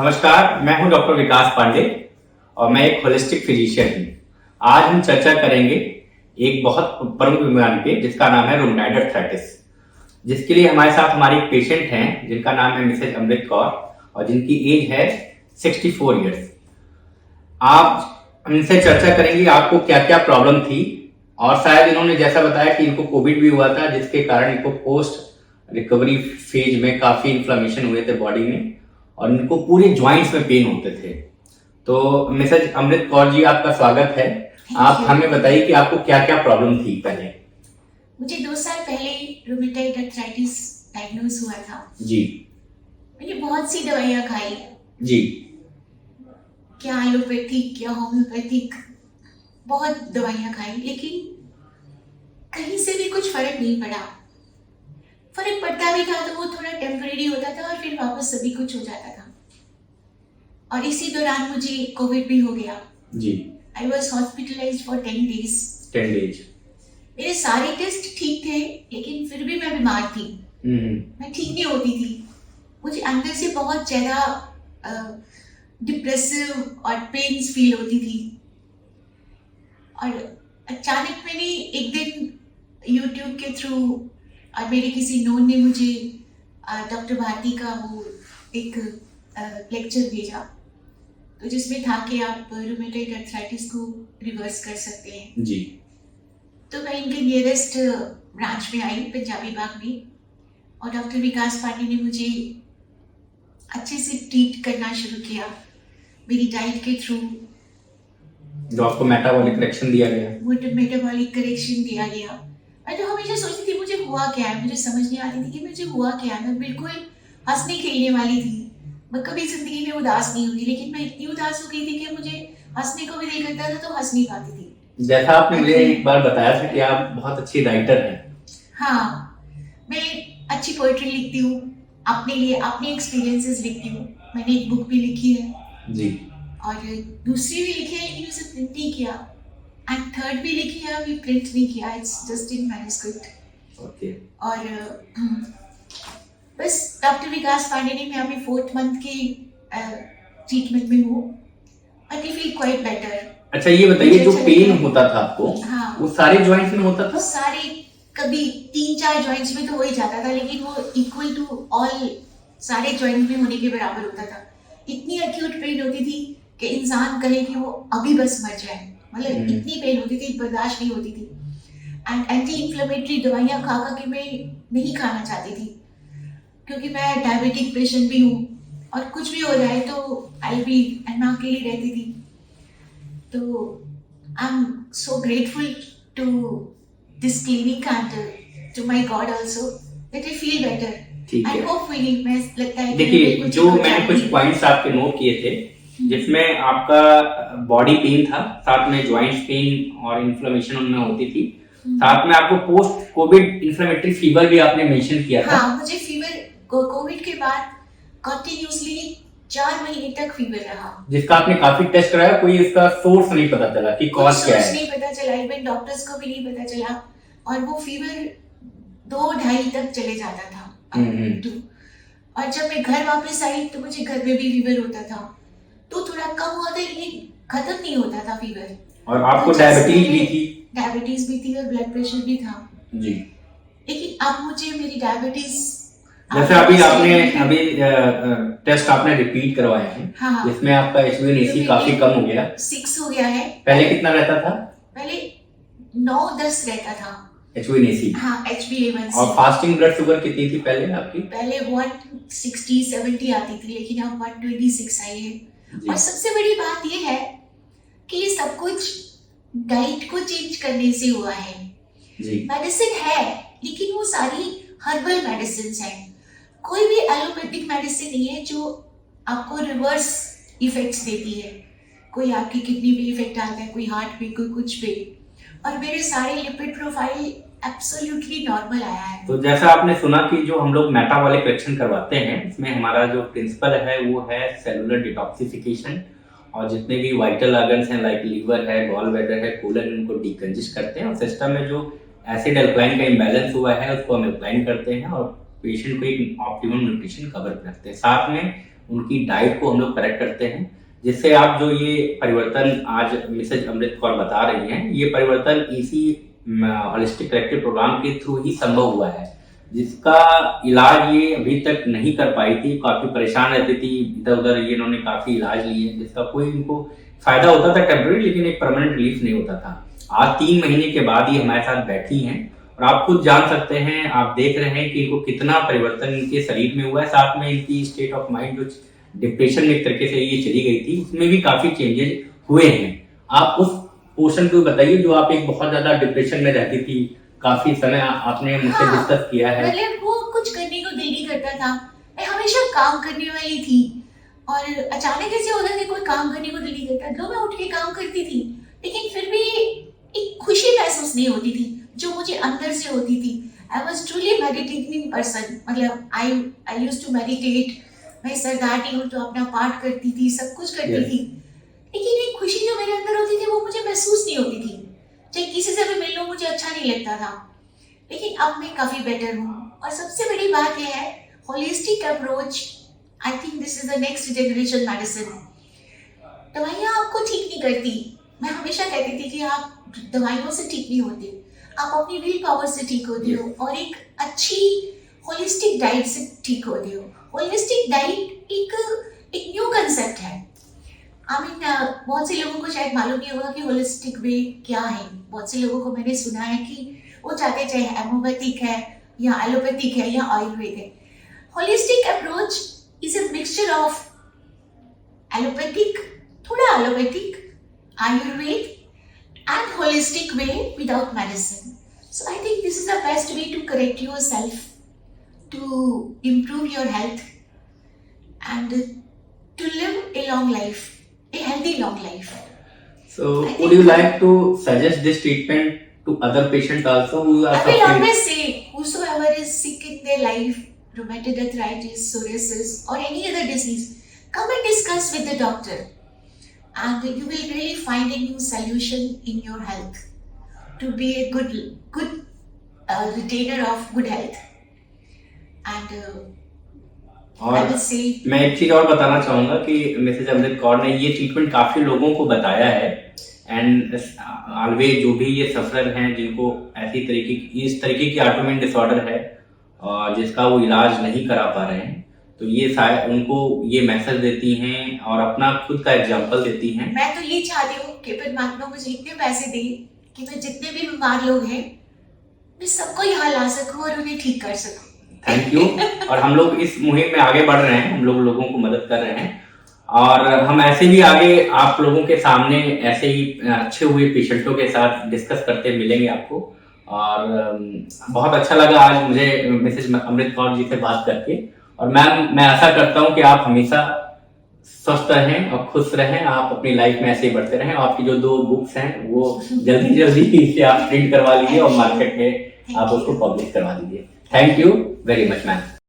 नमस्कार, मैं हूं डॉक्टर विकास पांडे और मैं एक होलिस्टिक फिजिशियन हूं। आज हम चर्चा करेंगे एक बहुत प्रमुख बीमारी पे जिसका नाम है रूमेटॉइड अर्थराइटिस, जिसके लिए हमारे साथ हमारी एक पेशेंट हैं जिनका नाम है मिसेज अमृत कौर और जिनकी एज है 64 ईयर्स। आप इनसे चर्चा करेंगे आपको क्या क्या प्रॉब्लम थी और शायद इन्होंने जैसा बताया कि इनको कोविड भी हुआ था जिसके कारण इनको पोस्ट रिकवरी फेज में काफी इन्फ्लेमेशन हुए थे बॉडी में और इनको पूरे जॉइंट्स में पेन होते थे। तो मिसेज अमृत कौर जी, आपका स्वागत है। आप हमें बताइए कि आपको क्या क्या प्रॉब्लम थी पहले। मुझे 2 साल पहले रूमेटॉइड अर्थराइटिस डायग्नोज हुआ था जी। मैंने बहुत सी दवाइयाँ खाई जी। क्या एलोपैथिक क्या होम्योपैथिक, बहुत दवाइयाँ खाई, लेकिन कहीं से भी कुछ फर्क नहीं पड़ा। फर्क पड़ता भी था तो वो थोड़ा टेम्परेरी होता था और फिर वापस सभी कुछ हो जाता था। और इसी दौरान मुझे कोविड भी हो गया। जी। I was hospitalised for 10 days। 10 days। मेरे सारे टेस्ट ठीक थे लेकिन फिर भी मैं बीमार थी। मैं ठीक नहीं होती थी। मुझे अंदर से बहुत ज्यादा डिप्रेसिव और पेन्स फील होती थी। और अचानक मैंने एक दिन यूट्यूब के थ्रू और मेरे किसी नोन ने मुझे डॉक्टर भारती का वो एक लेक्चर भेजा, तो जिसमें था कि आप रूमेटॉइड अर्थराइटिस को रिवर्स कर सकते हैं। जी। तो मैं इनके नियरेस्ट ब्रांच में आई पंजाबी बाग में और डॉक्टर विकास पांडे ने मुझे अच्छे से ट्रीट करना शुरू किया मेरी डाइट के थ्रू। जो आपको मेटाबॉलिक करेक्शन दिया गया। मेटाबॉलिक करेक्शन दिया गया। मैं तो हमेशा सोचती थी मुझे हुआ क्या है, मुझे समझ नहीं आती थी कि मुझे हुआ क्या है। मैं बिल्कुल हंसने खेलने वाली थी, मैं कभी जिंदगी में उदास नहीं हुई, लेकिन मैं इतनी उदास हो गई थी कि मुझे हंसने को भी नहीं करता था तो हंस नहीं पाती थी। जैसा आपने मुझे एक बार बताया था कि आप बहुत अच्छी राइटर हैं। हाँ, मैं अच्छी पोएट्री लिखती हूँ, अपने लिए अपने एक्सपीरियंसेस लिखती हूँ। मैंने एक बुक भी लिखी है जी। और दूसरी भी लिखी है लेकिन उसे प्रिंट नहीं किया, एंड थर्ड भी लिखी है अभी प्रिंट नहीं किया, it's just in manuscript. Okay. और बस डॉक्टर विकास पांडे ने, मैं अभी 4th month की ट्रीटमेंट में हूँ। I feel quite better. अच्छा, ये बताइए जो पेन होता था आपको, हाँ, वो सारे जॉइंट्स में होता था? सारे, कभी 3-4 जॉइंट्स में तो हो ही जाता था, लेकिन वो इक्वल टू ऑल सारे जॉइंट में होने के बराबर होता था। इतनी एक्यूट पेन होती थी कि इंसान कहे कि वो अभी बस मर जाए, मतलब इतनी पेन होती थी, बर्दाश्त नहीं होती थी। एंड एंटी इंफ्लेमेटरी दवाइयाँ खा खा के मैं नहीं खाना चाहती थी, क्योंकि मैं डायबिटिक पेशेंट भी हूँ और कुछ भी हो जाए तो आई बी, मैं अकेली रहती थी। तो I am so grateful to this clinic and to my god also that I feel better. And hopefully मैं लगता है, देखिए जो मैंने कुछ पॉइंट्स आपके नोट किए थे जिसमें आपका बॉडी पेन था, साथ में जॉइंट्स पेन और इन्फ्लेमेशन उनमें होती थी, साथ में आपको पोस्ट कोविड इन्फ्लेमेटरी फीवर भी आपने मेंशन किया था। हाँ, मुझे फीवर कोविड के बाद कंटिन्यूअसली 4 महीने तक फीवर रहा, जिसका आपने काफी टेस्ट कराया, कोई इसका सोर्स नहीं पता चला कि कॉज क्या है। नहीं पता चला, इवन डॉक्टर्स को भी नहीं पता चला। और वो फीवर 2-2.5 तक चले जाता था। और जब मैं घर वापस आई तो मुझे घर में भी फीवर होता था, तो थोड़ा कम हुआ था लेकिन खत्म नहीं होता था फीवर। और आपको डायबिटीज भी थी? डायबिटीज भी थी और ब्लड प्रेशर भी था जी। लेकिन अब मुझे मेरी डायबिटीज, जैसे अभी टेस्ट आपने रिपीट करवाए हैं। हाँ, जिसमें आपका HbA1c काफी कम हो गया, 6 हो गया है। पहले कितना रहता था? पहले 9-10 रहता था HbA1c। हाँ, HbA1c। और फास्टिंग ब्लड शुगर कितनी थी पहले आपकी? पहले 160-70 आती थी, लेकिन अब 126 आई है। और सबसे बड़ी बात ये है कि ये सब कुछ डाइट को चेंज करने से हुआ है। मेडिसिन है लेकिन वो सारी हर्बल मेडिसिन हैं, कोई भी एलोपैथिक मेडिसिन नहीं है जो आपको रिवर्स इफेक्ट्स देती है। कोई आपकी किडनी पे इफेक्ट आता है, कोई हार्ट पे, कोई कुछ पे, और मेरे सारे लिपिड प्रोफाइल एब्सोल्युटली नॉर्मल आया है। तो जैसा आपने सुना कि जो हम लोग मेटाबॉलिक करेक्शन करवाते हैं, इसमें हमारा जो प्रिंसिपल है वो है सेलुलर डिटॉक्सिफिकेशन, और जितने भी वाइटल ऑर्गन्स हैं लाइक लीवर है, गॉल ब्लैडर है, कोलन, उनको डिकंजेस्ट करते हैं और सिस्टम में जो एसिड अल्कलाइन का इम्बैलेंस हुआ है उसको हम अल्कलाइन करते हैं और पेशेंट को एक ऑप्टिमम न्यूट्रिशन कवर करते हैं। साथ में उनकी डाइट को हम लोग करेक्ट करते हैं, जिससे आप जो ये परिवर्तन आज मिसेज अमृत कौर बता रही हैं, ये परिवर्तन इसी होलिस्टिक करेक्टिव प्रोग्राम के थ्रू ही संभव हुआ है, जिसका इलाज ये अभी तक नहीं कर पाई थी। काफी परेशान रहती थी, इधर उधर ये इन्होंने काफी इलाज लिए, जिसका कोई इनको फायदा होता था टेम्पररी, लेकिन एक परमानेंट रिलीफ नहीं होता था। आज 3 महीने के बाद ये हमारे साथ बैठी हैं और आप खुद जान सकते हैं, आप देख रहे हैं कि इनको कितना परिवर्तन इनके शरीर में हुआ है। साथ में इनकी स्टेट ऑफ माइंड जो डिप्रेशन में एक तरीके से ये चली गई थी, उसमें भी काफी चेंजेस हुए हैं। आप उस पोर्शन को बताइए जो आप एक बहुत ज्यादा डिप्रेशन में रहती थी, काफी समय आपने मुझसे डिस्कस किया है। मतलब वो कुछ करने को दिल नहीं करता था, मैं हमेशा काम करने वाली थी और अचानक ऐसे होता था कोई काम करने को दिल नहीं करता, जो मैं उठ के काम करती थी, लेकिन फिर भी एक खुशी महसूस नहीं होती थी जो मुझे अंदर से होती थी। I was truly meditating person, मतलब आई यूज्ड टू मेडिटेट, मैं सरदारनी हूँ तो अपना पाठ करती थी, सब कुछ करती थी, लेकिन एक खुशी जो मेरे अंदर होती थी वो मुझे महसूस नहीं होती थी। चाहे किसी से भी मिल लो मुझे अच्छा नहीं लगता था, लेकिन अब मैं काफी बेटर हूँ। और सबसे बड़ी बात यह है, holistic approach, I think this is the next generation medicine. दवाइयाँ आपको ठीक नहीं करती, मैं हमेशा कहती थी कि आप दवाइयों से ठीक नहीं होते, आप अपनी विल पावर से ठीक होते हो और एक अच्छी होलिस्टिक डाइट से ठीक होते हो। होलिस्टिक डाइट एक न्यू कंसेप्ट है। आई मीन बहुत से लोगों को शायद मालूम नहीं होगा कि होलिस्टिक वे क्या है। बहुत से लोगों को मैंने सुना है कि वो चाहते चाहे एलोपैथिक है या एलोपैथिक है या आयुर्वेद है। Holistic approach is a mixture of allopathic, थोड़ा allopathic, Ayurveda and holistic way without medicine. So I think this is the best way to correct yourself, to improve your health and to live a long life, a healthy long life. So would you like to suggest this treatment to other patients also who are I will suffering? always say, whosoever is sick in their life, rheumatoid arthritis, psoriasis or any other disease, come and discuss with the doctor. And you will really find a new solution in your health to be a good retainer of good health. And I और will say, मैं एक चीज और बताना चाहूंगा कि Mrs Amrit Kaur ने ये ट्रीटमेंट काफी लोगों को बताया है, एंड ऑलवेज जो भी ये सफरर हैं, जिनको इस तरीके की ऑटोइम्यून डिसऑर्डर है और जिसका वो इलाज नहीं करा पा रहे हैं, तो ये शायद उनको ये मैसेज देती हैं और अपना खुद का एग्जाम्पल देती हैं। मैं तो ये चाहती हूँ कि परमात्मा मुझे इतने पैसे दे कि मैं जितने भी बीमार लोग हैं मैं सबको यहाँ ला सकूँ और उन्हें ठीक कर सकूँ। Thank you. और हम लोग इस मुहिम में आगे बढ़ रहे हैं, हम लोगों को मदद कर रहे हैं और हम ऐसे भी आगे आप लोगों के सामने ऐसे ही अच्छे हुए पेशेंटों के साथ डिस्कस करते मिलेंगे आपको। और बहुत अच्छा लगा आज मुझे मिसेज अमृत कौर जी से बात करके। और मैम, मैं आशा करता हूं कि आप हमेशा स्वस्थ रहें और खुश रहें, आप अपनी लाइफ में ऐसे ही बढ़ते रहें। आपकी जो 2 बुक्स हैं वो जल्दी से आप प्रिंट करवा लीजिए और मार्केट में आप उसको पब्लिश करवा दीजिए। Thank you very much ma'am.